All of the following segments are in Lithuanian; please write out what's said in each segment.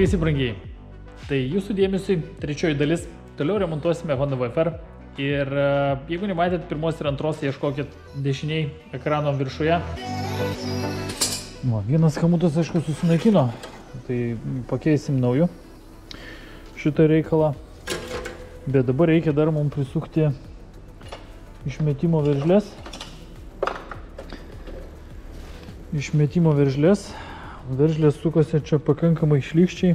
Sveiki visi brangiai. Tai jūsų dėmesiui trečioji dalis. Toliau remontuosime Honda VFR. Ir jeigu nematėt pirmos ir antros, ieškokit dešiniai ekrano viršuje. Vienas kamutas, aišku, susinaikino. Tai pakeisim naujų šitą reikalą. Bet dabar reikia dar mums prisukti išmetimo veržlės. Veržlės sukasi čia pakankamai šlykščiai.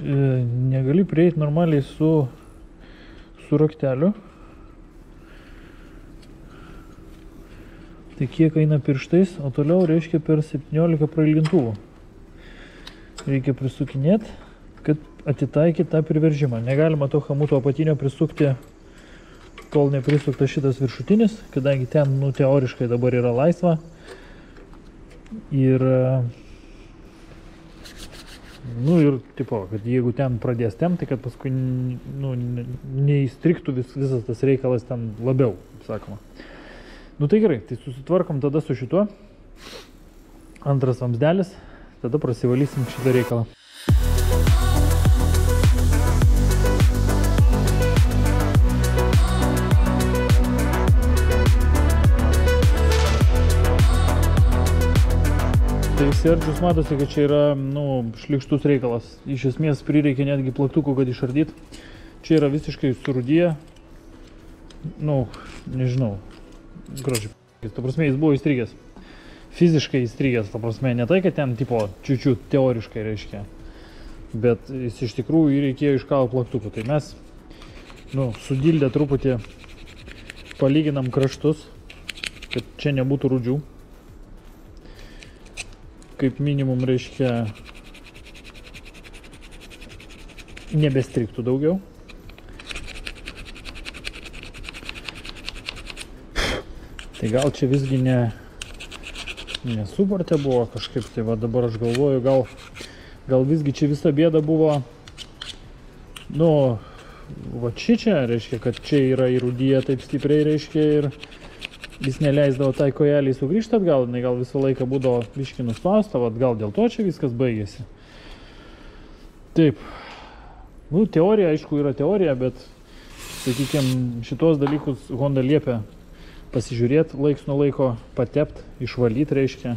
Negali prieiti normaliai su rakteliu. Tai kiek eina pirštais, o toliau reiškia per 17 prailgintuvų. Reikia prisukinėti, kad atitaikyti tą priveržimą. Negalima to chamuto apatinio prisukti, kol neprisuktas šitas viršutinis, kadangi ten, teoriškai dabar yra laisva. Ir kad jeigu ten pradės tempti, kad paskui neįstriktų visas tas reikalas ten labiau, sakoma. Tai gerai, tai susitvarkom tada su šituo. Antras vamsdelis, tada prasivalysim šitą reikalą. Tai Serdžius matosi, kad čia yra šlykštus reikalas. Iš esmės prireikia netgi plaktukų, kad išardyt. Čia yra visiškai surūdyje. Nežinau. Grožiai. Ta prasme, jis buvo įstrigęs. Fiziškai įstrigęs, ta prasme. Ne tai, kad ten tipo čiūčiut teoriškai reiškia. Bet jis iš tikrųjų reikėjo iškalo plaktukų. Tai mes sudildę truputį palyginam kraštus, kad čia nebūtų rūdžių. Kaip minimum reiškia nebestriktų daugiau. Tai gal čia visgi nesupartė buvo kažkaip, tai va dabar aš galvoju, gal visgi čia visa bėda buvo, va čia, reiškia, kad čia yra įrūdyje taip stipriai, reiškia, ir jis neleisdavo tai kojelį sugrįžti atgal, gal visą laiką būdavo biškį nuspausta, gal dėl to čia viskas baigėsi. Taip, teorija, aišku, yra teorija, bet, sakykime, šitos dalykus Honda liepia pasižiūrėti, laiks nuo laiko patept, išvalyti, reiškia,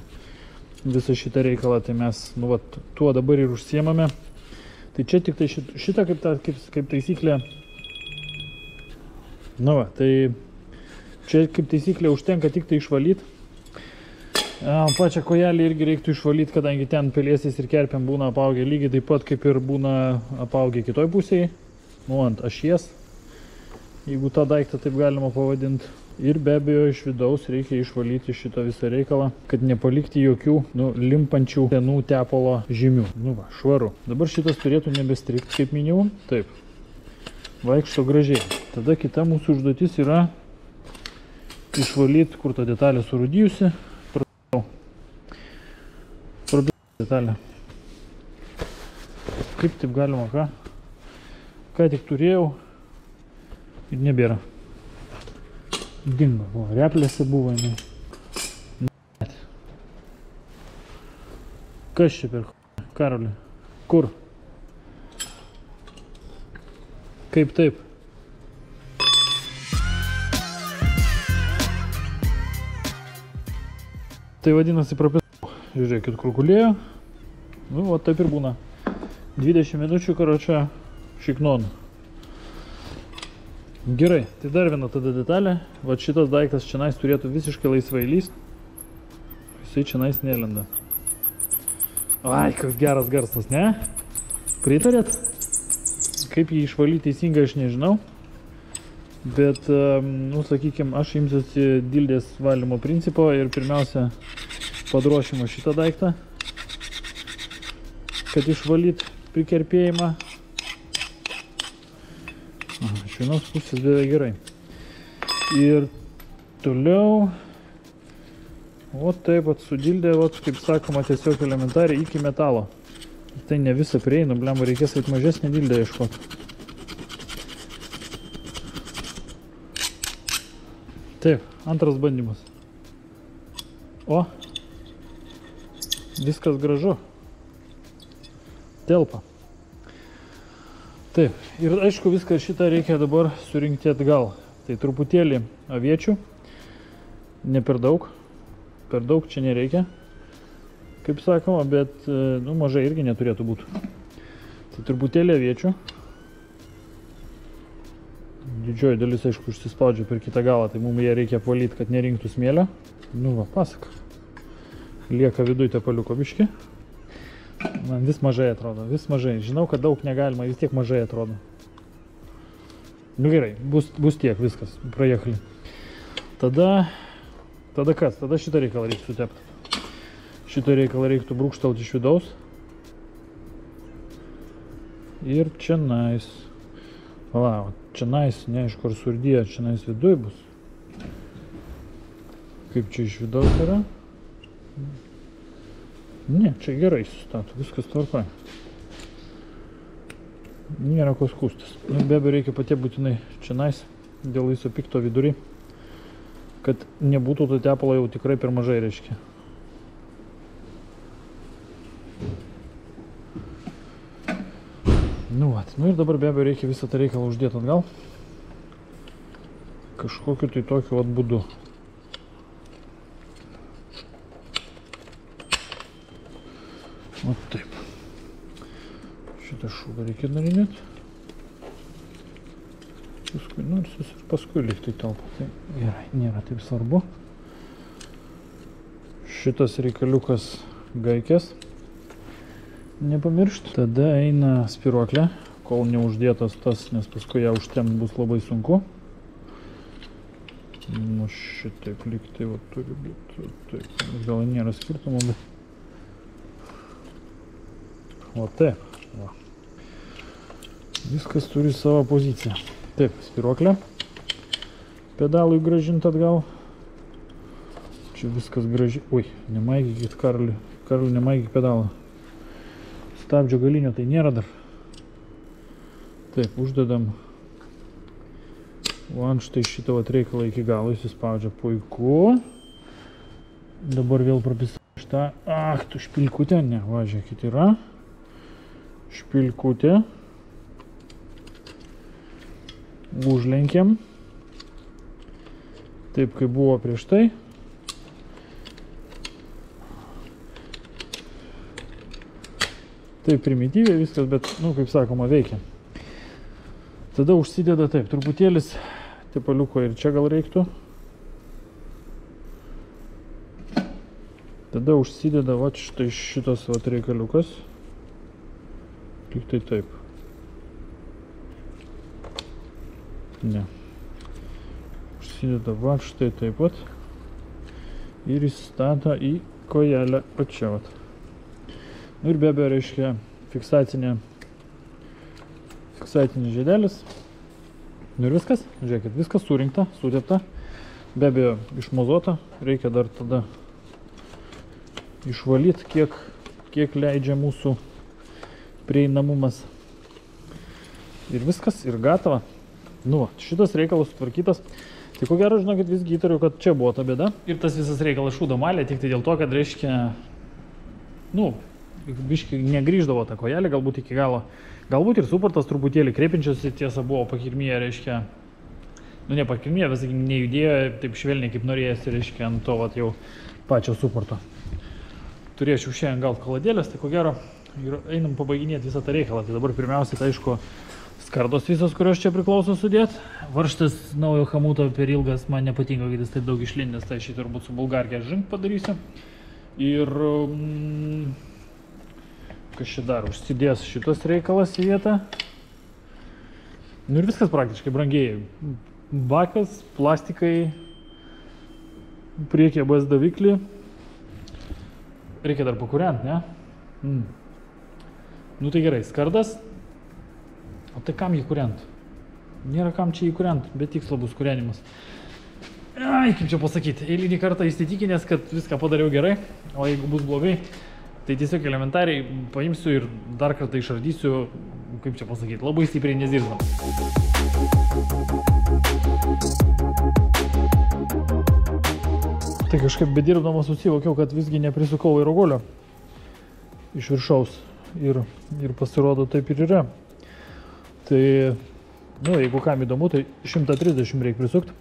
visą šitą reikalą, tai mes, tuo dabar ir užsiemame. Tai čia tik tai šitą kaip taisyklė, tai čia kaip taisyklė užtenka tik tai išvalyti. Pačią kojelį irgi reiktų išvalyti, kadangi ten pelėsis ir kerpėm būna apaugę lygiai taip pat, kaip ir būna apaugę kitoj pusėje, ant ašies, jeigu tą daiktą taip galima pavadinti. Ir be abejo iš vidaus reikia išvalyti šitą visą reikalą, kad nepalikti jokių limpančių senų tepalo žymių. Švaru. Dabar šitas turėtų nebestrikti kaip minimum. Taip. Vaikšto gražiai. Tada kita mūsų užduotis yra išvalyti, kur ta detalė surūdyjusi. Prabėgti detalę. Kaip taip galima, ką tik turėjau ir nebėra. Dingo, replėse buvo, Kas čia per Karoli? Kur? Kaip taip? Tai vadinasi prapėsau. Žiūrėkit, kur gulėjo. Taip ir būna. 20 minučių, karočią, šiknon. Gerai, tai dar viena tada detalė. Šitas daiktas čianais turėtų visiškai laisvai lyst. Jisai čianais nelenda. Koks geras garsas, ne? Pritarėt? Kaip jį išvalyti teisingai, aš nežinau. Bet, sakykime, aš imsiuosi dildės valymo principo ir pirmiausia padrošimo šitą daiktą, kad išvalyt prikerpėjimą. Iš vienos pusės beveik gerai. Ir toliau, taip sudildė, kaip sakoma, tiesiog elementariai iki metalo. Tai ne visą prieinu, blemba, reikės mažesnį dildę ieškoti. Taip, antras bandymas. Viskas gražu. telpa. Taip, ir aišku, viską šitą reikia dabar surinkti atgal. Tai truputėlį aviečių, ne per daug čia nereikia, kaip sakoma, bet nu, mažai irgi neturėtų būti. Tai truputėlį aviečių. Didžioji dalis, aišku, išsispaudžia per kitą galą, tai mums ją reikia apvalyti, kad nerinktų smėlio. Nu va, pasak. Lieka viduj tepaliuko biški. Man vis mažai atrodo, vis mažai. Žinau, kad daug negalima, vis tiek mažai atrodo. Nu gerai, bus tiek, viskas, prajekali. Tada kas? Tada šitą reikalą reiktų sutepti. Šitą reikalą reiktų brūkštauti iš vidaus. Ir čia nais. Vala, čia nais, neaišku, ar surdyja, čia nais viduj bus. Kaip čia iš vidaus yra? Ne, čia gerai sustato, viskas tvarkoja. Nėra ko skūstis. Be abejo, reikia patie būtinai čia nais, dėl viso pikto vidury, kad nebūtų to tepalo jau tikrai per mažai, reiškia. Nu ir dabar be abejo reikia visą tą reikalą uždėti atgal. Kažkokiu tai tokiu vat būdu. O taip. Šitą šūdą reikia narinėti. Paskui norsis ir paskui liktai telpa. Tai gerai, nėra taip svarbu. Šitas reikaliukas gaikės. Nepamiršt. Tada eina spiruoklė, kol neuždėtas tas, nes paskui ją užtemti bus labai sunku. Nu šitaip liktai va turi būti. Taip, gal nėra skirtumo, bet... O taip, va. Viskas turi savo poziciją. Taip, spiruoklė. Pedalui grąžinti atgal. Čia viskas gražiai. Ui, nemaigykit Karliui. Karliui nemaigykit pedalą. Stabdžio galinio tai nėra dar. Taip, uždedam. Van štai šitą reikalą iki galo įsispaudžia. Puiku. Dabar vėl prapisau šitą. Ach, tu špilkutė. Ne, va, žiūrėkit, yra. Špilkutė. Užlenkiam. Taip, kaip buvo prieš tai. Taip primityviai viskas, bet, nu, kaip sakoma, veikia. Tada užsideda taip, truputėlis tepaliuko ir čia gal reiktų. Tada užsideda, va, štai šitas, va, reikaliukas. Tik tai taip. Ne. Užsideda, va, štai taip pat. Ir įstata į kojelę pačią, va. Nu ir be abejo, reiškia fiksacinis žiedelis. Nu ir viskas, žiūrėkit, viskas surinkta, sutepta. Be abejo, išmozuota. Reikia dar tada išvalyti, kiek leidžia mūsų prieinamumas. Ir viskas, ir gatava. Nu, šitas reikalas sutvarkytas. Tai ko gero, žinokit, visgi įtariu, kad čia buvo ta bėda. Ir tas visas reikalas šūdo malė, tik tai dėl to, kad reiškia, nu, biškai negrįždavo tą kojelį, galbūt iki galo. Galbūt ir suportas truputėlį kreipinčios, tiesa buvo pakirmyje, reiškia, nu ne pakirmyje, bet sakykim, nejudėjo taip švelniai kaip norėjęs, reiškia, ant to vat jau pačio suporto. Turėčiau šiandien gal kaladėlės, tai ko gero ir einam pabaiginėti visą tą reikalą. Tai dabar pirmiausiai, tai aišku, skardos visos, kurios čia priklauso sudėt. Varžtas naujo hamuto per ilgas, man nepatinka, kad jis taip daug išlindęs, tai šį turbūt su bulgarkė žink padarysiu. Ir kas čia dar, užsidės šitas reikalas į vietą. Nu ir viskas praktiškai brangiai. Bakas, plastikai, priekį ABS daviklį. Reikia dar pakūrent, ne? Nu tai gerai, skardas. O tai kam jį kūrent? Nėra kam čia jį kūrent, bet tikslo bus kūrenimas. Ai, kaip čia pasakyti, eilinį kartą įsitikinęs, kad viską padariau gerai, o jeigu bus blogai, tai tiesiog elementariai paimsiu ir dar kartą išardysiu, kaip čia pasakyti, labai stipriai nezirzam. Tai kažkaip bedirbdamas susivokiau, kad visgi neprisukau aerogolio iš viršaus. ir pasirodo taip ir yra. Tai, nu, jeigu kam įdomu, tai 130 reikia prisukti.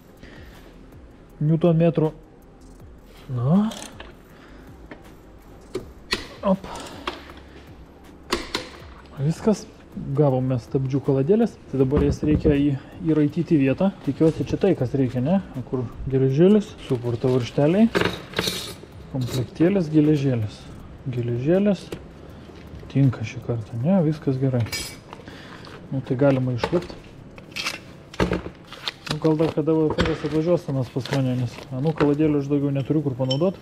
Newton metrų. Nu. Op. Viskas. Gavome stabdžių kaladėlės. Tai dabar jas reikia įraityti vietą. Tikiuosi, čia tai, kas reikia, ne? Kur geležėlis, suporto varžteliai, komplektėlis, geležėlis. Geležėlis. Tinka šį kartą, ne? Viskas gerai. Nu, tai galima išlipti. Nu, gal dar kada VFR'as atvažiuos tanas pas mane, nes anų kaladėlių aš daugiau neturiu kur panaudoti.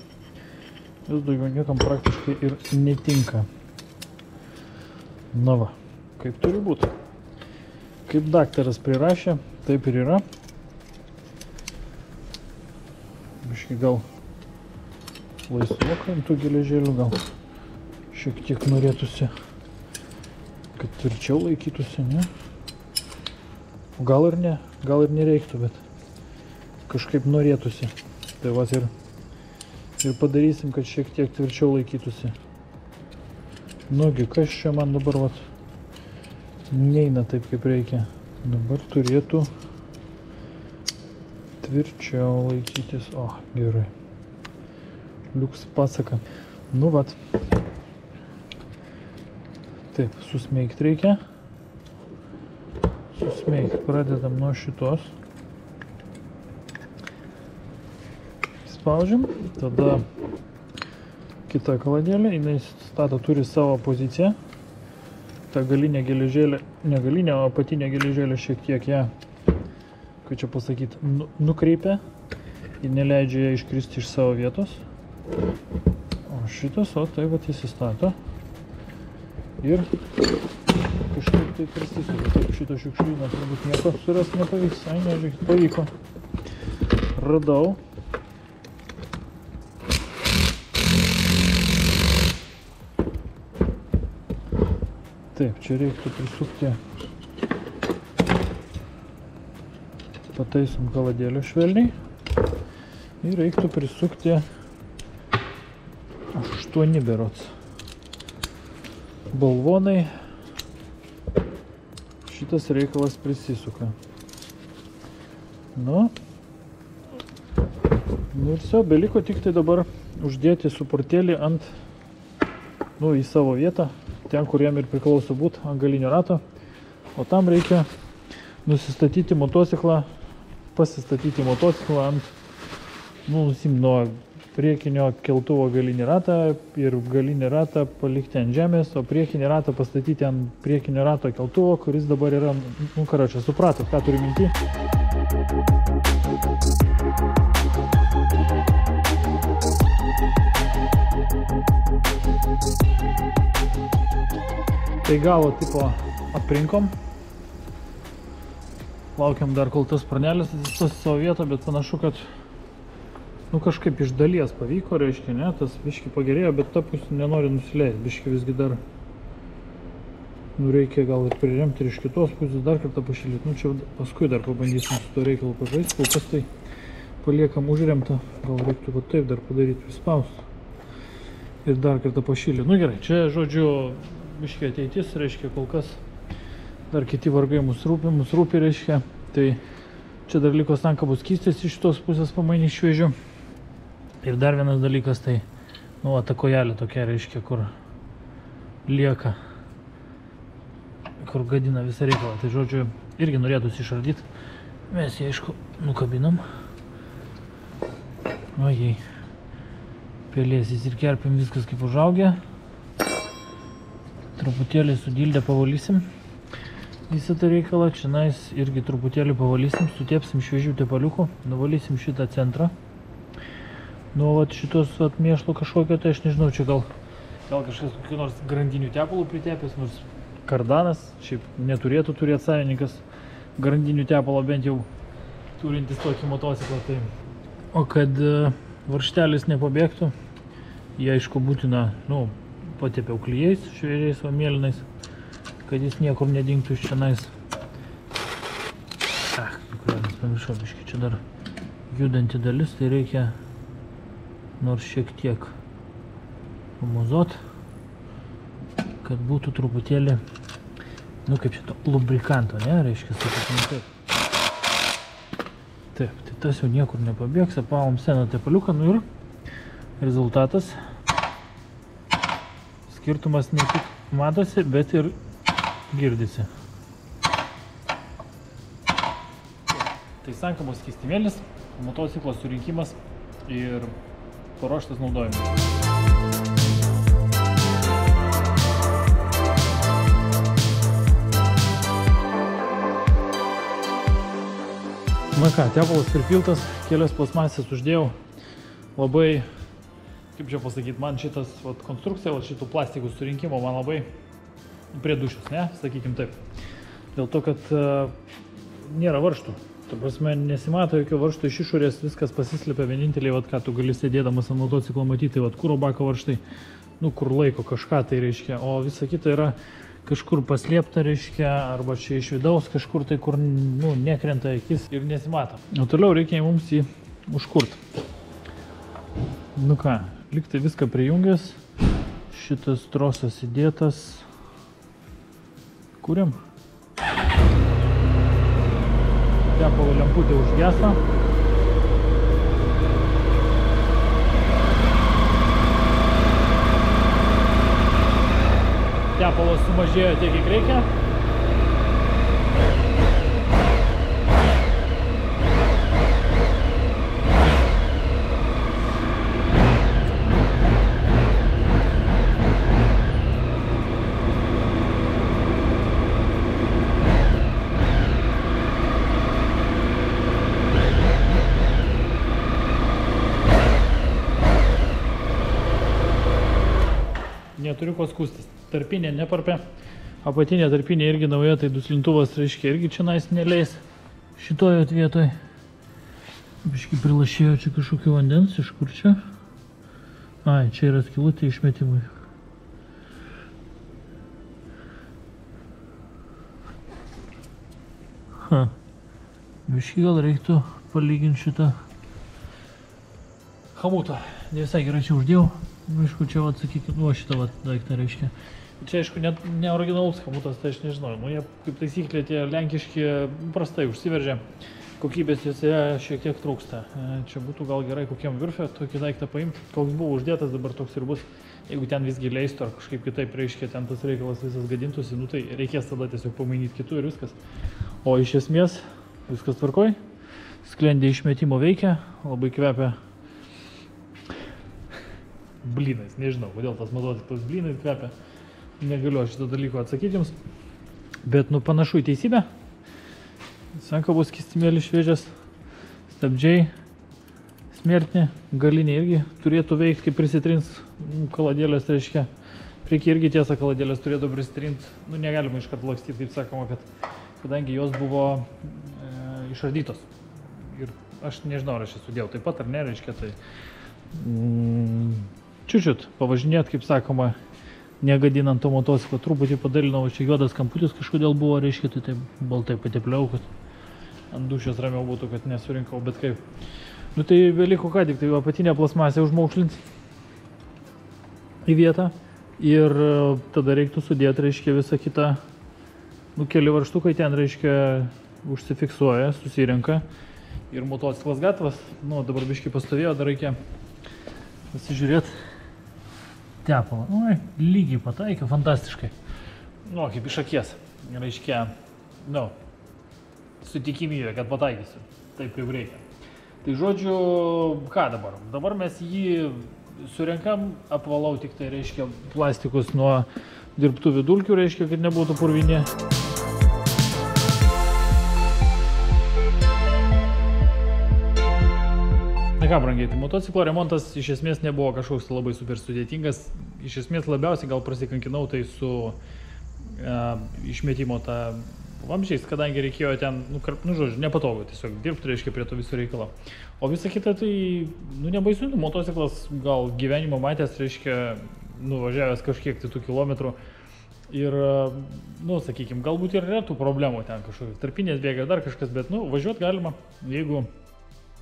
Vis daugiau niekam praktiškai ir netinka. Na va, kaip turi būti. Kaip daktaras prirašė, taip ir yra. Biškai gal laisvoka ant tų geležėlių, gal šiek tiek norėtųsi, kad tvirčiau laikytųsi, ne? Gal ir ne, gal ir nereiktų, bet kažkaip norėtųsi. Tai va ir padarysim, kad šiek tiek tvirčiau laikytųsi. Nugi, kas čia man dabar vat neina taip, kaip reikia. Dabar turėtų tvirčiau laikytis. O, gerai. Liuks pasaka. Nu vat. Taip, susmeigt reikia. Susmeigt. Pradedam nuo šitos. Spaudžiam. Tada kita kaladėlė. Jinai turi savo poziciją. Ta galinė geležėlė, ne galinė, o apatinė geležėlė šiek tiek ją, kaip čia pasakyti, nukreipia. Ir neleidžia ją iškristi iš savo vietos. O šitas, o tai vat įsistato. Ir kažkaip tai prisisuka. Taip, šito šiukšlyno turbūt nieko surasti nepavyks. Ai, nežiūrėkit, pavyko. Radau. Taip, čia reiktų prisukti. Pataisom kaladėlę švelniai. Ir reiktų prisukti 8 berods. Balvonai. Šitas reikalas prisisuka. Nu ir viso, beliko tik tai dabar uždėti suportėlį ant, į savo vietą, ten, kur jam ir priklauso būt, ant galinio rato. O tam reikia nusistatyti motociklą, pasistatyti motociklą ant, nusimt nuo priekinio keltuvo galinį ratą ir galinį ratą palikti ant žemės, o priekinį ratą pastatyti ant priekinio rato keltuvo, kuris dabar yra, karočią, supratot, ką turiu minty. Tai galo tipo aprinkom. Laukiam dar, kol tas pranelis atsistos į savo vietą, bet panašu, kad kažkaip iš dalies pavyko, reiškia, ne, tas biški pagerėjo, bet ta pusė nenori nusileisti, biški visgi dar, reikia gal ir priremti ir iš kitos pusės dar kartą pašilyti, čia paskui dar pabandysim su to reikalu pažaisti, kol kas tai paliekam užremtą, gal reiktų va taip dar padaryti, prispausti ir dar kartą pašilyti. Gerai, čia, žodžiu, biški ateitis, reiškia, kol kas dar kiti vargai mus rūpi, reiškia, tai čia dar liko stankabų skystis iš šitos pusės pamainį šviežių. Ir dar vienas dalykas, tai, ta kojelė tokia, reiškia, kur lieka, kur gadina visą reikalą. Tai, žodžiu, irgi norėtųsi išardyti. Mes jį, aišku, nukabinam. Ojei. Pelėsis ir kerpėm viskas kaip užaugę. Truputėlį su dilde pavalysim visą tą reikalą. Čianais irgi truputėlį pavalysim, sutėpsim šviežių tepaliukų, nuvalysim šitą centrą. Vat šitos mėšlo kažkokio, tai aš nežinau, čia gal kažkas kokių nors grandinių tepalų pritepęs, nors kardanas, šiaip neturėtų turėti savininkas grandinių tepalo, bent jau turintis tokį motociklą. Tai. O kad varžtelis nepabėgtų, jie aišku būtina, patepiau klijais, šviežiais va mėlynais, kad jis niekur nedingtų iš čianais. Pamiršau, biškai, čia dar judanti dalis, tai reikia nors šiek tiek pamozot, kad būtų truputėlį, nu kaip šito, lubrikanto, ne, reiškia, sakykime taip. Taip, tai tas jau niekur nepabėgs, apavom seną tepaliuką, nu ir rezultatas. Skirtumas ne tik matosi, bet ir girdisi. Tai sankabos skystimėlis, motociklo surinkimas ir paruoštas naudojimas. Na ką, tepalas pripiltas, kelias plasmasės uždėjau. Labai, kaip čia pasakyti, man šitas konstrukcija, šitų plastikų surinkimo man labai prie dušios, ne, sakykim taip. Dėl to, kad nėra varžtų. Ta prasme, nesimato jokio varžtų iš išorės, viskas pasislėpia vieninteliai, ką tu gali sėdėdamas ant motociklo matyti, kuro bako varžtai, nu, kur laiko kažką tai reiškia, o visa kita yra kažkur paslėpta, reiškia, arba čia iš vidaus kažkur tai, kur, nu, nekrenta akis ir nesimato. O toliau reikia mums jį užkurti. Nu ką, liktai viską prijungęs, šitas trosas įdėtas, kuriam. Tepalo lemputė užgeso. Tepalas sumažėjo tiek, kiek reikia. Neturiu ko skūstis. Tarpinė neparpė, apatinė tarpinė irgi nauja, tai duslintuvas, reiškia, irgi čia nais neleis šitoje vietoje. Biškai prilašėjo čia kažkokio vandens, iš kur čia? Ai, čia yra skylutė išmetimui. Biškai gal reiktų palyginti šitą chamutą. Ne visai gerai čia uždėjau. Aišku, čia, sakykime, šitą daiktą reiškia. Čia, aišku, ne originalus chamutas, tai aš nežinau. Nu, jie, kaip taisyklė, tie lenkiški prastai užsiveržia. Kokybės juose šiek tiek trūksta. Čia būtų gal gerai kokiam virfe tokį daiktą paimti. Koks buvo uždėtas, dabar toks ir bus. Jeigu ten visgi leistų ar kažkaip kitaip reiškia, ten tas reikalas visas gadintųsi, nu tai reikės tada tiesiog pamainyti kitų ir viskas. O iš esmės, viskas tvarkoj. Sklendė išmetimo veikia, labai kvepia blynais, nežinau, kodėl tas motociklas blynais kvepia, negaliu šito dalyko atsakyti jums, bet nu panašu į teisybę. Sankabos skystimėlis šviežias, stabdžiai, smertinė, galinė irgi turėtų veikti, kaip prisitrins kaladėlės, reiškia, prieki irgi tiesa kaladėlės turėtų prisitrins, nu negalima iškart lakstyti, kaip sakoma, kad kadangi jos buvo išardytos ir aš nežinau, ar aš jas sudėjau taip pat ar ne, reiškia, tai čiučiut pavažinėt, kaip sakoma, negadinant to motociklo, truputį padalinau, čia juodas kamputis kažkodėl buvo, reiškia, tai taip baltai patepliau, kad ant dušios ramiau būtų, kad nesurinkau, bet kaip. Nu tai beliko ką, tik tai apatinę plasmasę užmaukšlint į vietą ir tada reiktų sudėti, reiškia, visą kitą, nu keli varžtukai ten, reiškia, užsifiksuoja, susirenka ir motociklas gatvas, nu dabar biškai pastovėjo, dar reikia pasižiūrėti tepalą. Oi, lygiai pataikė, fantastiškai. Nu, kaip iš akies. Reiškia, nu, su tikimybė, kad pataikysiu. Taip kaip reikia. Tai žodžiu, ką dabar? Dabar mes jį surenkam, apvalau tik tai, reiškia, plastikus nuo dirbtuvių dulkių, reiškia, kad nebūtų purvinė. Na ką, brangiai, tai motociklo remontas iš esmės nebuvo kažkoks labai super sudėtingas. Iš esmės labiausiai gal prasikankinau tai su išmetimo tą vamzdžiais, kadangi reikėjo ten, nu žodžiu, nepatogu tiesiog dirbti, reiškia, prie to viso reikalo. O visa kita tai, nu nebaisu, motociklas gal gyvenimo matęs, reiškia, nuvažiavęs kažkiek tai tų kilometrų. Ir, nu, sakykime, galbūt ir yra tų problemų ten kažkokios tarpinės bėga, dar kažkas, bet, nu, važiuoti galima, jeigu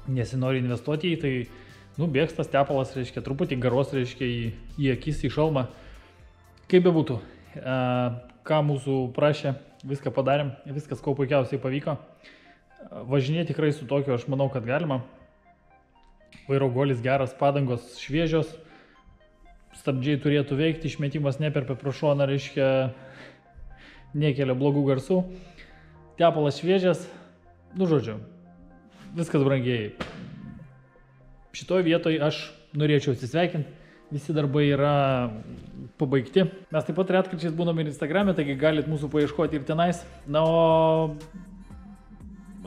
nesinori investuoti į tai, nu, bėgs tas tepalas, reiškia, truputį garos, reiškia, į akis, į šalmą. Kaip bebūtų, ką mūsų prašė, viską padarėm, viskas kuo puikiausiai pavyko. Važinėti tikrai su tokiu, aš manau, kad galima. Vairo guolis geras, padangos šviežios, stabdžiai turėtų veikti, išmetimas neperpia pro šoną, reiškia, nekelia blogų garsų. Tepalas šviežias, nu žodžiu, viskas brangiai. Šitoj vietoj aš norėčiau atsisveikinti, visi darbai yra pabaigti. Mes taip pat retkarčiais būname ir Instagram'e, taigi galit mūsų paieškoti ir tenais. Na, o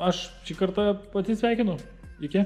aš šį kartą atsisveikinu. Iki.